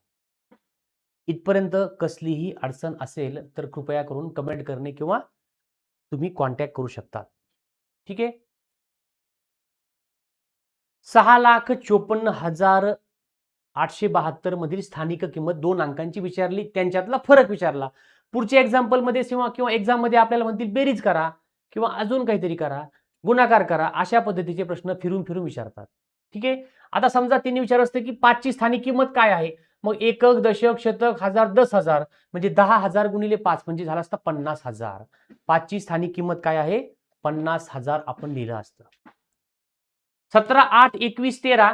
इथपर्यंत कसलीही अडचण असेल तर कृपया करून कमेंट करणे किंवा तुम्ही कॉन्टॅक्ट करू शकता. ठीक आहे? 6,54,872 मधील स्थानिक किंमत दोन अंकांची विचारली, त्यांच्यातला फरक विचारला. पुढच्या एक्झाम्पल मध्ये किंवा एक्झाम मध्ये आपल्याला म्हणतील बेरीज करा किंवा अजून काहीतरी करा, गुणाकार करा, अशा पद्धतीचे प्रश्न फिरून फिरून विचारतात. ठीक आहे? आता समजा त्यांनी विचारलं असतं की 5ची स्थानिक किंमत काय आहे? मग एकक, दशक, शतक, हजार, 10,000 म्हणजे 10,000 गुणिले 5 म्हणजे झाला असता 50,000. 5ची स्थानिक किंमत काय आहे? 50,000 आपण लिहिलं असतं. 17, 8, 21, 13,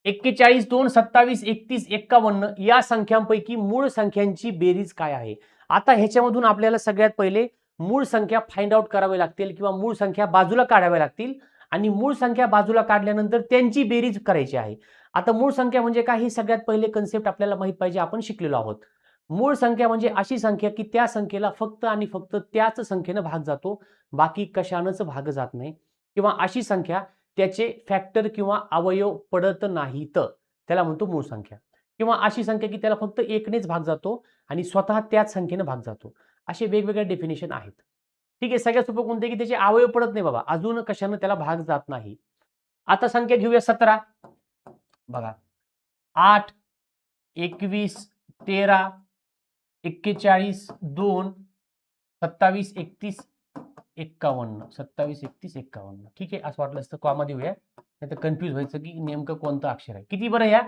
41, 2, 27, 31, 51 या संख्यांपैकी मूळ संख्यांची बेरीज काय आहे? आता ह्याच्यामधून आपल्याला सगळ्यात पहिले मूळ संख्या फाइंड आउट करावे लागतील किंवा मूळ संख्या बाजूला काढाव्या लागतील आणि मूळ संख्या बाजूला काढल्यानंतर त्यांची बेरीज करायची आहे. आता मूळ संख्या म्हणजे काय हे सगळ्यात पहिले कन्सेप्ट आपल्याला माहित पाहिजे, आपण शिकलेलो आहोत. मूळ संख्या म्हणजे अशी संख्या की त्या संख्येला फक्त आणि फक्त त्याच संख्येनं भाग जातो, बाकी कशानंच भाग जात नाही. किंवा अशी संख्या त्याचे फॅक्टर किंवा अवयव पडत नाहीत, त्याला म्हणतो मूळ संख्या. किंवा अशी संख्या की त्याला फक्त 1नेच भाग जातो आणि स्वतः त्याच संख्येनं भाग जातो. असे वेगवेगळे डेफिनेशन आहेत. ठीक आहे? सगळ्यात सोपं कोणते? की त्याचे अवयव पडत नाही बाबा, अजून कशानं त्याला भाग जात नाही. आता संख्या घेऊया 17. बघा 8, 21, 13, 41, 2, 27, 31, 51. 27, 31, 51. ठीक आहे? असं वाटलं असतं कॉमा देऊया, नाही तर कन्फ्यूज व्हायचं की नेमकं कोणतं अक्षर आहे. किती बरं या?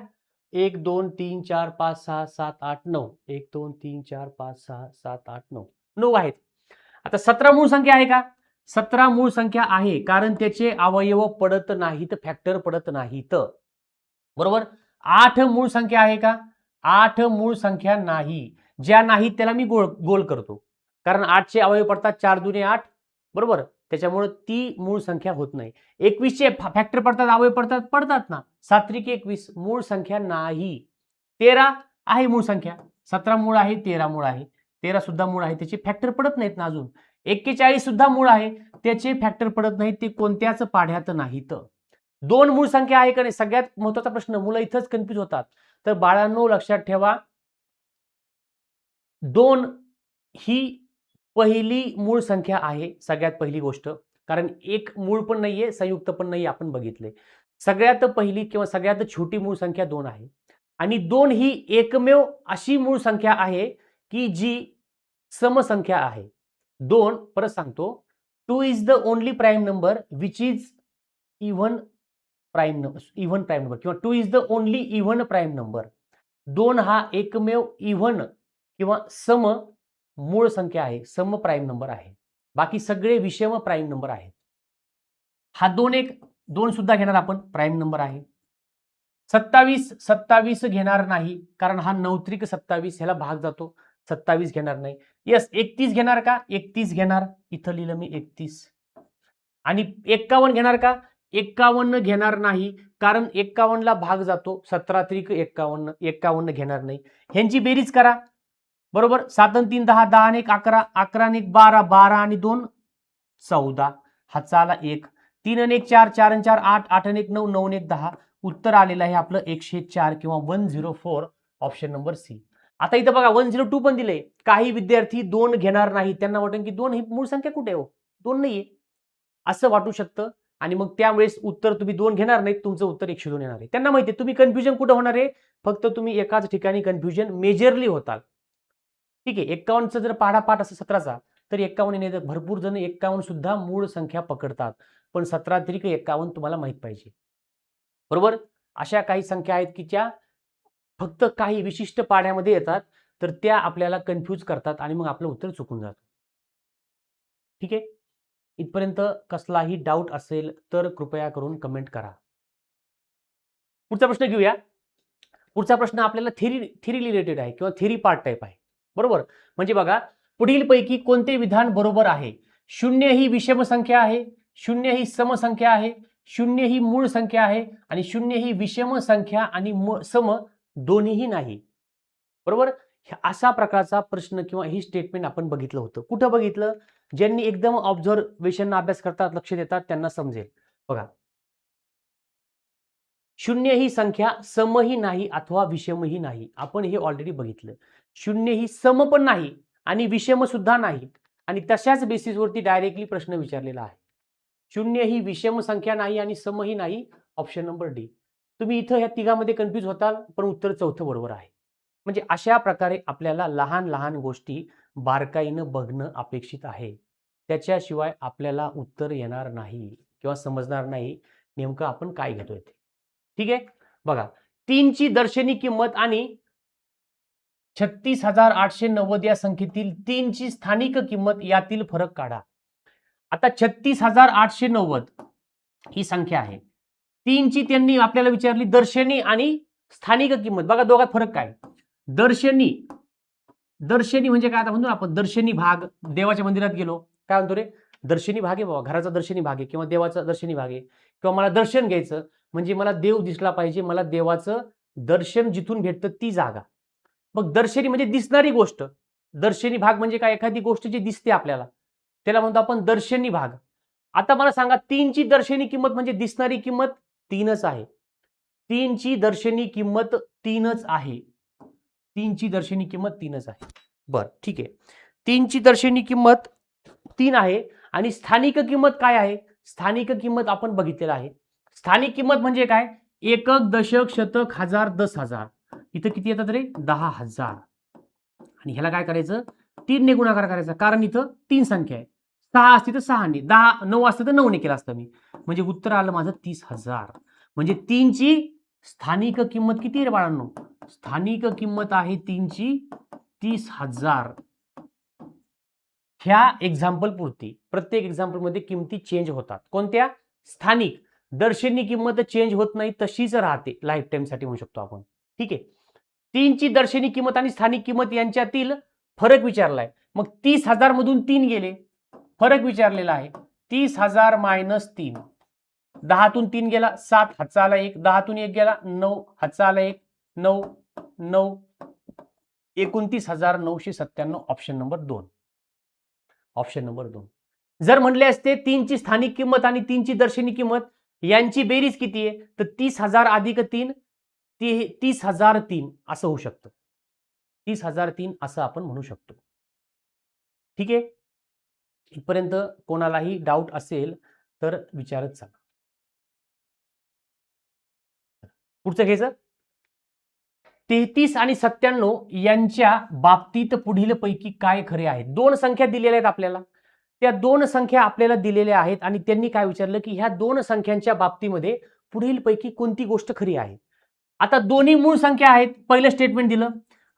1, 2, 3, 4, 5, 6, 7, 8, 9. 1, 2, 3, 4, 5, 6, 7, 8, 9. 9 आहेत. आता 17 मूळ संख्या आहे का? 17 मूळ संख्या आहे, कारण त्याचे अवयव पडत नाहीत, फॅक्टर पडत नाहीत. बरोबर? 8 मूळ संख्या आहे का? 8 मूळ संख्या नाही. ज्या नाहीत त्याला मी गोल करतो, कारण 8चे अवयव पडतात 4 दुने 8. बरोबर? त्याच्यामुळे ती मूळ संख्या होत नाही. 21चे फॅक्टर पडतात, अवयव पडतात ना. 7 त्रिक 21 मूळ संख्या नाही. 13 आहे मूळ संख्या. 17 मूळ आहे, 13 मूळ आहे. 13 सुद्धा मूळ आहे, त्याचे फॅक्टर पडत नाहीत ना अजून. 41 सुद्धा मूळ आहे, त्याचे फॅक्टर पडत नाहीत, ते कोणत्याच पाढ्यात नाहीत. 2 मूळ संख्या आहे का नाही? सगळ्यात महत्त्वाचा प्रश्न. मुलं इथंच कन्फ्यूज होतात. तर बाळांनो लक्षात ठेवा, 2 ही पहिली मूळ संख्या आहे, सगळ्यात पहिली गोष्ट. कारण एक मूळ पण नाहीये, संयुक्त पण नाहीये, आपण बघितले. सगळ्यात पहिली किंवा सगळ्यात छोटी मूळ संख्या 2 आहे. आणि 2 ही एकमेव अशी मूळ संख्या आहे की जी समसंख्या आहे. 2 परत सांगतो, 2 is the only prime number which is even prime number किंवा 2 is the only even prime number. 2 हा एकमेव इव्हन किंवा सम मूळ संख्या आहे, सम प्राईम नंबर आहे. बाकी सगळे विषम प्राईम नंबर आहेत. हा 2 सुद्धा घेणार आपण, प्राईम नंबर आहे. 27 घेणार नाही, कारण हा 9त्रिक 27 ह्याला भाग जातो. 27 घेणार नाही. यस, 31 घेणार का? 31 घेणार. इथं लिहिलं मी 31. आणि 51 घेणार का? 51 घेणार नाही, कारण 51 ला भाग जातो. 17त्रिक 51, 51 घेणार नाही. ह्यांची बेरीज करा. बरोबर, 7 आणि 3 10, 10 आणि 1 11, 11 आणि 1 12, 12 आणि 2 14. हातचा आला 1. 3 आणि 1 4, 4 आणि 4 8, 8 आणि 1 9, 9 आणि 1 10. उत्तर आलेलं आहे आपलं 104 किंवा 104, ऑप्शन नंबर सी. आता इथं बघा 102 पण दिले. काही विद्यार्थी 2 घेणार नाही. त्यांना वाटेल की 2 ही मूळ संख्या कुठे हो? 2 नाहीये असं वाटू शकतं. आणि मग त्यावेळेस उत्तर तुम्ही 2 घेणार नाही, तुमचं उत्तर 102 येणार आहे. त्यांना माहिती आहे तुम्ही कन्फ्युजन कुठं होणार आहे? फक्त तुम्ही एकाच ठिकाणी कन्फ्युजन मेजरली होताल. ठीक आहे, 51चा जर पाढापाठ असं 17चा, तर 51 येणे, भरपूर जण 51 सुद्धा मूळ संख्या पकडतात. पण 17त्रिक 51 तुम्हाला माहित पाहिजे. बरोबर, अशा काही संख्या आहेत की ज्या फक्त काही विशिष्ट पाढ्यामध्ये येतात, तर त्या आपल्याला कन्फ्यूज करतात आणि मग आपलं उत्तर चुकून जातं. ठीक आहे, इथपर्यंत कसलाही डाऊट असेल तर कृपया करून कमेंट करा. पुढचा प्रश्न घेऊया. पुढचा प्रश्न आपल्याला थेरी रिलेटेड आहे किंवा थेरी पार्ट टाइप आहे. बरोबर, म्हणजे बघा, पुढीलपैकी कोणते विधान बरोबर आहे? 0 ही विषम संख्या आहे, 0 ही समसंख्या आहे, 0 ही मूळ संख्या आहे आणि 0 ही विषम संख्या आणि सम दोन्हीही नाही. बरोबर, अशा प्रकारचा प्रश्न किंवा ही स्टेटमेंट आपण बघितलं होतं. कुठं बघितलं? ज्यांनी एकदम ऑब्झर्वेशन अभ्यास करतात, लक्ष देतात, त्यांना समजेल. बघा, 0 ही संख्या समही नाही अथवा विषमही नाही. आपण हे ऑलरेडी बघितलं. 0 ही सम पण नाही आणि विषम सुद्धा नाही. आणि तशाच बेसिसवरती डायरेक्टली प्रश्न विचारलेला आहे. 0 ही विषम संख्या नाही आणि समही नाही, ऑप्शन नंबर डी. तुम्ही इथं ह्या तिघामध्ये कन्फ्यूज होताल, पण उत्तर चौथं बरोबर आहे. म्हणजे अशा प्रकारे आपल्याला लहान लहान गोष्टी बारकाईनं बघणं अपेक्षित आहे. त्याच्याशिवाय आपल्याला उत्तर येणार नाही किंवा समजणार नाही नेमकं आपण काय घेतोय ते. ठीक आहे, बघा, 3 ची दर्शनी किंमत आणि 36,890 या संख्येतील 3 ची स्थानिक किंमत यातील फरक काढा. आता 36,890 ही संख्या आहे. 3 ची त्यांनी आपल्याला विचारली दर्शनी आणि स्थानिक किंमत. बघा, दोघात फरक काय? दर्शनी म्हणजे काय? आता म्हणतो आपण दर्शनी भाग. देवाच्या मंदिरात गेलो, काय म्हणतो रे? दर्शनी भाग आहे बाबा, घराचा दर्शनी भाग आहे किंवा देवाचा दर्शनी भाग आहे, किंवा मला दर्शन घ्यायचं म्हणजे मला देव दिसला पाहिजे, मला देवाचं दर्शन जिथून भेटतं ती जागा. मग दर्शनी म्हणजे दिसणारी गोष्ट. दर्शनी भाग म्हणजे काय? एखादी गोष्ट जी दिसते आपल्याला, त्याला म्हणतो आपण दर्शनी भाग. आता मला सांगा, 3 ची दर्शनी किंमत म्हणजे दिसणारी किंमत 3च आहे. 3 ची दर्शनी किंमत 3च आहे. 3 ची दर्शनी किंमत 3च आहे. बर, ठीक आहे. 3 ची दर्शनी किंमत 3 आहे आणि स्थानिक किंमत काय आहे? स्थानिक किंमत आपण बघितलेलं आहे. स्थानिक किंमत म्हणजे काय? एकक, दशक, शतक, हजार, 10,000. इथं किती येतात रे? 10,000. आणि ह्याला काय करायचं? 3 ने गुणाकार करायचा, कारण इथं 3 संख्या आहे. 6 असती तर 6 ने, 9 असतं तर 9 ने केलं असतं मी. म्हणजे उत्तर आलं माझं 30,000. म्हणजे 3 ची स्थानिक किंमत किती रे बाळांनो? स्थानिक किंमत आहे 3 ची 30,000. ह्या एक्झाम्पल पुरती. प्रत्येक एक्झाम्पल मध्ये किमती चेंज होतात. कोणत्या? स्थानिक. दर्शनी किंमत चेंज होत नाही, तशीच राहते लाईफ टाइम साठी म्हणू शकतो आपण. ठीक आहे, 3 ची दर्शनी किंमत आणि स्थानिक किंमत यांच्यातील फरक विचारलाय. मग 30,000 मधून 3 गेले, फरक विचारलेला आहे. 30,000 मायनस 3, 10तून 3 गेला 7, हातचा आला 1, 10तून 1 गेला 9, हातचा आला 1, 9, 9, 29,997, ऑप्शन नंबर 2. Option number 2. जर म्हणले असते 3 ची स्थानिक किंमत आणि 3 ची दर्शनी किंमत यांची बेरीज किती आहे, तर 30,000 अधिक 3, 30,003 असं होऊ शकतं. 30,003 असं आपण म्हणू शकतो. ठीक आहे, इथपर्यंत कोणालाही डाऊट असेल तर विचारत चला. पुढचं घ्यायचं. 33 आणि 97 यांच्या बाबतीत पुढील पैकी काय खरे आहे? दोन संख्या दिलेल्या आहेत आपल्याला. त्या दोन संख्या आपल्याला दिलेल्या आहेत आणि त्यांनी काय विचारलं की ह्या दोन संख्यांच्या बाबतीमध्ये पुढील पैकी कोणती गोष्ट खरी आहे? आता दोन्ही मूळ संख्या आहेत. पहिलं स्टेटमेंट दिलं.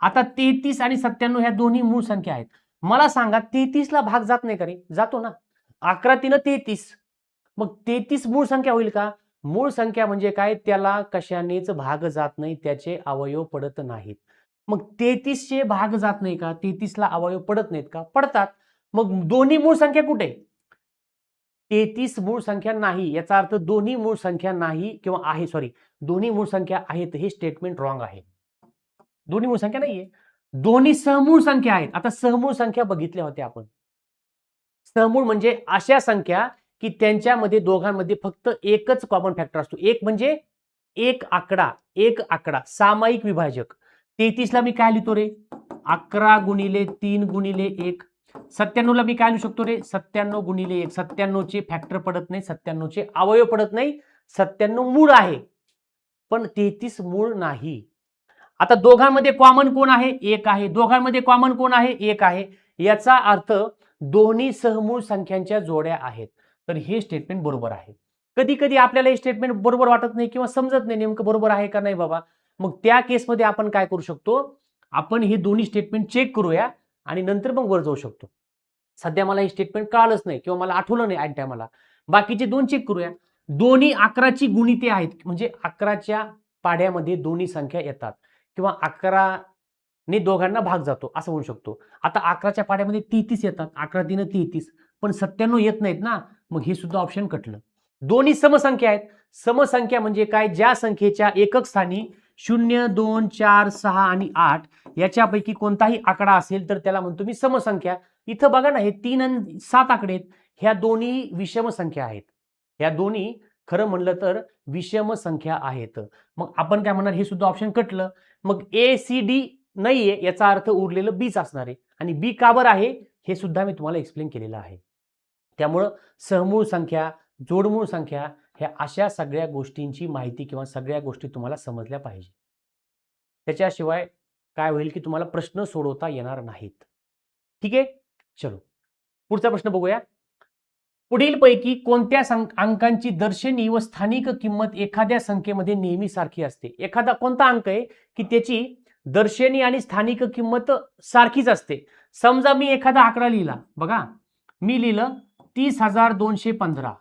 आता 33 आणि 97 ह्या दोन्ही मूळ संख्या आहेत. मला सांगा 33 ला भाग जात नाही का रे? जातो ना. 11 3 33. मग 33 मूळ संख्या होईल का? मूळ संख्या म्हणजे काय? त्याला कशानेच भाग जात नाही, त्याचे अवयव पडत नाहीत. मग 33 चे भाग जात नाही का? 33 ला अवयव पडत नाहीत का? पडतात. मग दोन्ही मूळ संख्या कुठे? 33 मूळ संख्या नाही, याचा अर्थ दोन्ही मूळ संख्या नाही किंवा आहे, सॉरी, दोन्ही मूळ संख्या आहेत, हे स्टेटमेंट रॉंग आहे. दोन्ही मूळ संख्या नाहीये, दोन्ही सहमूळ संख्या आहेत. आता सहमूळ संख्या बघितल्या होत्या आपण. सहमूळ म्हणजे अशा संख्या की त्यांच्यामध्ये दोघांमध्ये फक्त एकच कॉमन फॅक्टर असतो. एक म्हणजे एक आकडा सामायिक विभाजक. 33 ला मी काय लिहितो रे? 11 गुणिले 3 गुणिले 1. 97 ला मी काय लिहू शकतो रे? 97 गुणिले 1. 97 चे फॅक्टर पडत नाही, 97 चे अवयव पडत नाही. 97 मूळ आहे पण 33 मूळ नाही. आता दोघांमध्ये कॉमन कोण आहे? एक आहे. दोघांमध्ये कॉमन कोण आहे? एक आहे. याचा अर्थ दोन्ही सहमूळ संख्यांच्या जोड्या आहेत. तर हे स्टेटमेंट बरोबर आहे. कधी कधी आपल्याला हे स्टेटमेंट बरोबर वाटत नाही किंवा समजत नाही नेमकं बरोबर आहे का नाही बाबा. मग त्या केसमध्ये आपण काय करू शकतो? आपण हे दोन्ही स्टेटमेंट चेक करूया आणि नंतर मग वर जाऊ शकतो. सध्या मला हे स्टेटमेंट कळालंच नाही किंवा मला आठवलं नाही ऐन टायमाला. बाकीचे दोन चेक करूया. दोन्ही 11ची गुणिते आहेत, म्हणजे 11च्या पाढ्यामध्ये दोन्ही संख्या येतात किंवा 11 ने दोघांना भाग जातो असं म्हणू शकतो. आता 11च्या पाढ्यामध्ये 33 येतात, 11 3 33, पण 97 येत नाहीत ना. मग हे सुद्धा ऑप्शन कटलं. दोन्ही समसंख्या आहेत. समसंख्या म्हणजे काय? ज्या संख्येच्या एकक स्थानी 0 2 4 6 आणि 8 याच्यापैकी कोणताही आकडा असेल तर त्याला म्हणतो मी समसंख्या. इथं बघा ना, हे 3 आणि 7 आकडे आहेत. ह्या दोन्ही विषम संख्या आहेत. ह्या दोन्ही खरं म्हणलं तर विषम संख्या आहेत. मग आपण काय म्हणणार? हे सुद्धा ऑप्शन कटलं. मग ए सी डी नाहीये, याचा अर्थ उरलेलं बीच असणार आहे. आणि बी का बरं आहे हे सुद्धा मी तुम्हाला एक्सप्लेन केलेलं आहे. त्यामुळं सहमूळ संख्या, जोडमूळ संख्या ह्या अशा सगळ्या गोष्टींची माहिती किंवा सगळ्या गोष्टी तुम्हाला समजल्या पाहिजे. त्याच्याशिवाय काय होईल की तुम्हाला प्रश्न सोडवता येणार नाहीत. ठीक आहे, चलो पुढचा प्रश्न बघूया. पुढीलपैकी कोणत्या अंकांची दर्शनी व स्थानिक किंमत एखाद्या संख्येमध्ये नेहमी सारखी असते? एखादा कोणता अंक आहे की त्याची दर्शनी आणि स्थानिक किंमत सारखीच असते? समजा मी एखादा आकडा लिहिला, बघा मी लिहिलं 30,215.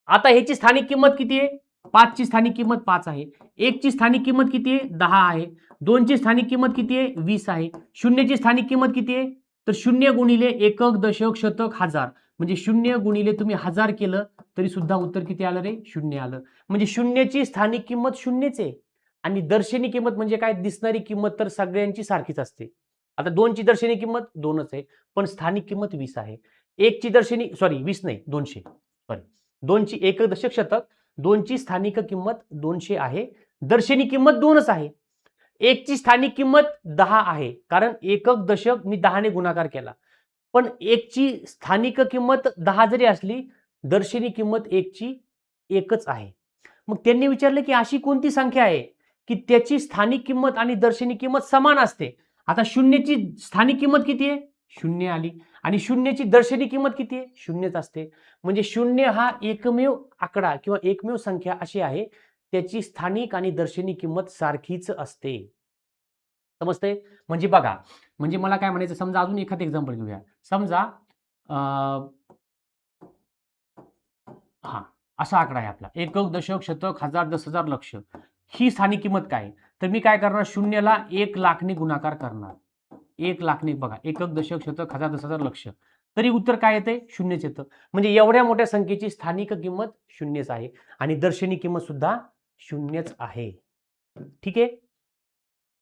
आता ह्याची स्थानिक किंमत किती आहे? 5 ची स्थानिक किंमत 5 आहे. 1 ची स्थानिक किंमत किती आहे? 10 आहे. 2 ची स्थानिक किंमत किती आहे? 20 आहे. 0 ची स्थानिक किंमत किती आहे? तर 0 गुणिले एकक, दशक, शतक, हजार, म्हणजे 0 गुणिले तुम्ही 1000 केलं तरी सुद्धा उत्तर किती आलं रे? 0 आलं. म्हणजे 0 ची स्थानिक किंमत 0च आहे आणि दर्शनी किंमत म्हणजे काय? दिसणारी किंमत तर सगळ्यांची सारखीच असते. आता 2 ची दर्शनी किंमत 2च आहे, पण स्थानिक किंमत 20 आहे. 1 ची दर्शनी, सॉरी 20 नाही 200, सॉरी 2 ची एकक, दशक, शतक, 2 ची स्थानिक किंमत 200 आहे. दर्शनी किंमत 2च आहे. 1 ची स्थानिक किंमत 10 आहे, कारण एकक, दशक मी 10 ने गुणाकार केला. पण 1 ची स्थानिक किंमत 10 जरी असली, दर्शनी किंमत 1 ची एकच आहे. मग त्यांनी विचारलं की अशी कोणती संख्या आहे की त्याची स्थानिक किंमत आणि दर्शनी किंमत समान असते? आता 0 ची स्थानिक किंमत किती आहे? 0 आली. आणि 0 ची दर्शनी किंमत किती आहे? 0च असते. म्हणजे 0 हा एकमेव आकडा किंवा एकमेव संख्या अशी आहे त्याची स्थानिक आणि दर्शनी किंमत सारखीच असते. समजते? म्हणजे बघा, म्हणजे मला काय म्हणायचं, समजा अजून एखादं एक्झाम्पल घेऊया. समजा असा आकडा आहे आपला, एकक, दशक, शतक, हजार, 10,000, लक्ष. ही स्थानिक किंमत काय? तर मी काय करणार? 0 ला 1 लाखने गुणाकार करणार. 1 लाखने, बघा एकक, दशक, शतक, हजार, 10,000, लक्ष. तरी उत्तर काय येते? 0च येतं. म्हणजे एवढ्या मोठ्या संख्येची स्थानिक किंमत 0च आहे आणि दर्शनी किंमत सुद्धा 0च आहे. ठीक आहे.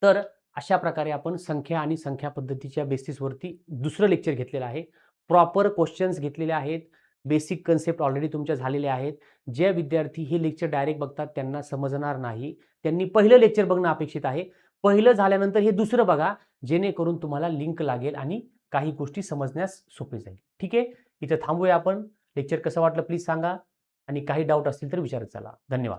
तर अशा प्रकारे आपण संख्या आणि संख्या पद्धतीच्या बेसिसवरती दुसरं लेक्चर घेतलेलं आहे. प्रॉपर क्वेश्चन्स घेतलेले आहेत. बेसिक कन्सेप्ट ऑलरेडी तुमच्या झालेल्या आहेत. जे विद्यार्थी हे लेक्चर डायरेक्ट बघतात त्यांना समजणार नाही. त्यांनी पहिलं लेक्चर बघणं अपेक्षित आहे. पहिलं झाल्यानंतर हे दुसरं बघा, जेणेकरून तुम्हाला लिंक लागेल आणि काही गोष्टी समजण्यास सोपी जाईल. ठीक आहे, इथं थांबूया आपण. लेक्चर कसं वाटलं प्लीज सांगा आणि काही डाऊट असतील तर विचारत चला. धन्यवाद.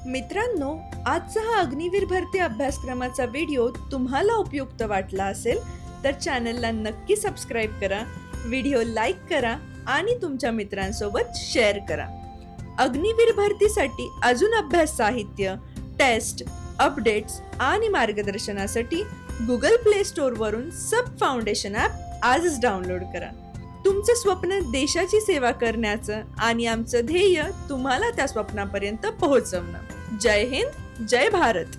मित्रांनो, आजचा हा अग्निवीर भरती अभ्यासक्रमाचा व्हिडिओ तुम्हाला उपयुक्त वाटला असेल तर चॅनलला नक्की सबस्क्राईब करा, व्हिडिओ लाईक करा आणि तुमच्या मित्रांसोबत शेअर करा. अग्निवीर भरतीसाठी अजून अभ्यास साहित्य, टेस्ट, अपडेट्स आणि मार्गदर्शनासाठी गुगल प्ले स्टोअरवरून सब फाउंडेशन ॲप आजच डाउनलोड करा. तुमचं स्वप्न देशाची सेवा करण्याचं आणि आमचं ध्येय तुम्हाला त्या स्वप्नापर्यंत पोहोचवणं. जय हिंद, जय भारत.